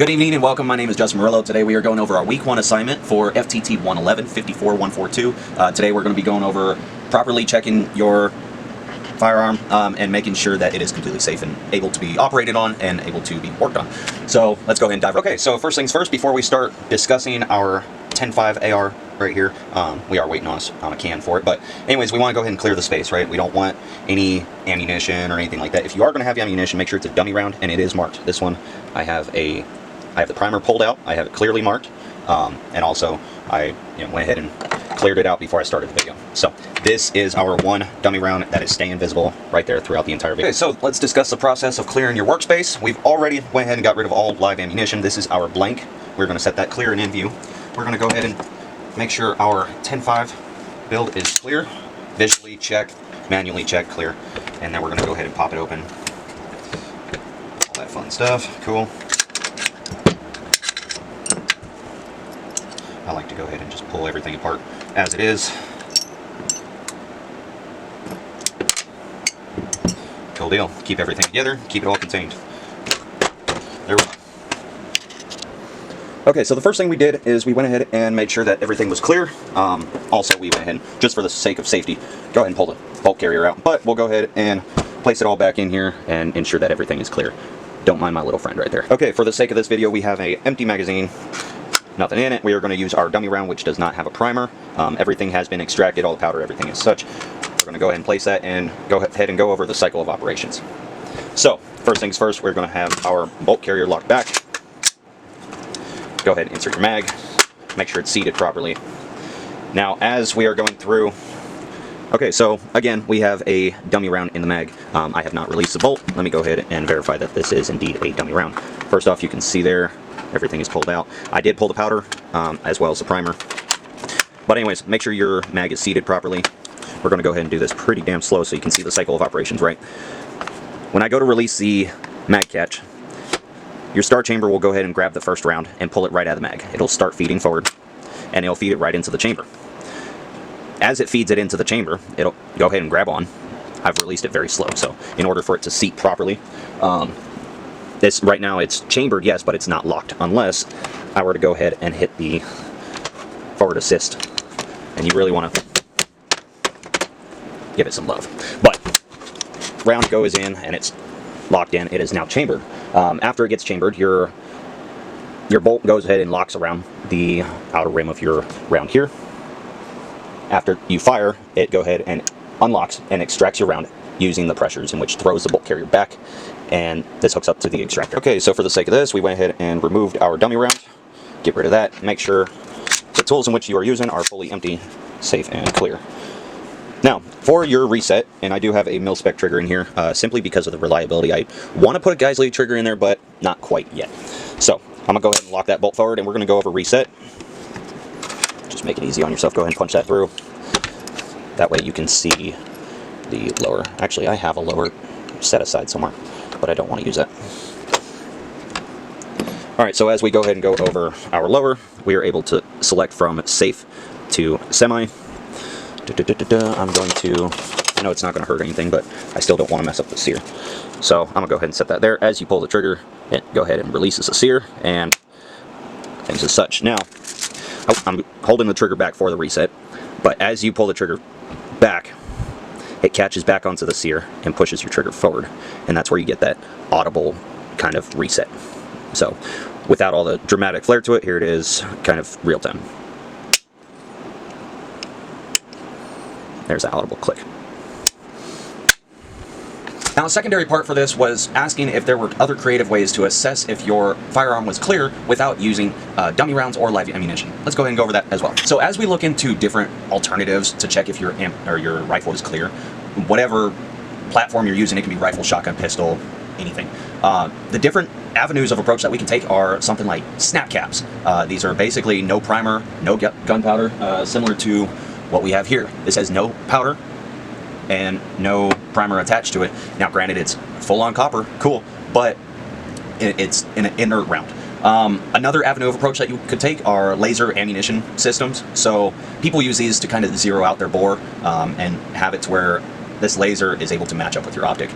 Good evening and welcome. My name is Justin Murillo. Today we are going over our week 1 assignment for FTT 111 54142. Today we're going to be going over properly checking your firearm and making sure that it is completely safe and able to be operated on and able to be worked on. So let's go ahead and dive right. Okay, so first things first, before we start discussing our 10.5 AR right here, we are waiting on a can for it, but anyways, we want to go ahead and clear the space, right? We don't want any ammunition or anything like that. If you are going to have ammunition, make sure it's a dummy round and it is marked. This one, I have the primer pulled out, I have it clearly marked, and also I went ahead and cleared it out before I started the video. So this is our one dummy round that is staying visible right there throughout the entire video. Okay, so let's discuss the process of clearing your workspace. We've already went ahead and got rid of all live ammunition. This is our blank. We're going to set that clear and in view. We're going to go ahead and make sure our 10.5 build is clear. Visually check, manually check, clear, and then we're going to go ahead and pop it open. All that fun stuff, cool. I like to go ahead and just pull everything apart as it is. Cool deal. Keep everything together, keep it all contained. There we go. Okay, so the first thing we did is we went ahead and made sure that everything was clear. Also, we went ahead, just for the sake of safety, go ahead and pull the bolt carrier out. But we'll go ahead and place it all back in here and ensure that everything is clear. Don't mind my little friend right there. Okay, for the sake of this video, we have an empty magazine. Nothing in it. We are going to use our dummy round, which does not have a primer. Everything has been extracted, all the powder, everything is such. We're going to go ahead and place that and go ahead and go over the cycle of operations. So, first things first, we're going to have our bolt carrier locked back. Go ahead and insert your mag. Make sure it's seated properly. Now, as we are going through... Okay, so again, we have a dummy round in the mag. I have not released the bolt. Let me go ahead and verify that this is indeed a dummy round. First off, you can see there, everything is pulled out. I did pull the powder, as well as the primer. But anyways, make sure your mag is seated properly. We're going to go ahead and do this pretty damn slow so you can see the cycle of operations, right? When I go to release the mag catch, your start chamber will go ahead and grab the first round and pull it right out of the mag. It'll start feeding forward, and it'll feed it right into the chamber. As it feeds it into the chamber, it'll go ahead and grab on. I've released it very slow, so in order for it to seat properly, this right now it's chambered, yes, but it's not locked unless I were to go ahead and hit the forward assist, and you really want to give it some love. But round goes in and it's locked in. It is now chambered. After it gets chambered, your bolt goes ahead and locks around the outer rim of your round here. After you fire, it go ahead and unlocks and extracts your round using the pressures, in which throws the bolt carrier back, and this hooks up to the extractor. Okay, so for the sake of this, we went ahead and removed our dummy round. Get rid of that. Make sure the tools in which you are using are fully empty, safe, and clear. Now, for your reset, and I do have a mil-spec trigger in here, simply because of the reliability. I want to put a Geissele trigger in there, but not quite yet. So, I'm going to go ahead and lock that bolt forward, and we're going to go over reset. Just make it easy on yourself. Go ahead and punch that through. That way you can see the lower. Actually, I have a lower set aside somewhere, but I don't want to use that. Alright, so as we go ahead and go over our lower, we are able to select from safe to semi. I'm going to, I know it's not going to hurt anything, but I still don't want to mess up the sear. So I'm going to go ahead and set that there. As you pull the trigger, it go ahead and releases the sear, and things as such. Now, I'm holding the trigger back for the reset, but as you pull the trigger back, it catches back onto the sear and pushes your trigger forward, and that's where you get that audible kind of reset. So without all the dramatic flair to it, here it is, kind of real time. There's that audible click. Now, a secondary part for this was asking if there were other creative ways to assess if your firearm was clear without using dummy rounds or live ammunition. Let's go ahead and go over that as well. So as we look into different alternatives to check if your rifle is clear, whatever platform you're using, it can be rifle, shotgun, pistol, anything. The different avenues of approach that we can take are something like snap caps. These are basically no primer, no gunpowder, similar to what we have here. This has no powder and no primer attached to it. Now granted, it's full-on copper, cool, but it's an inert round. Another avenue of approach that you could take are laser ammunition systems. So people use these to kind of zero out their bore and have it to where this laser is able to match up with your optic.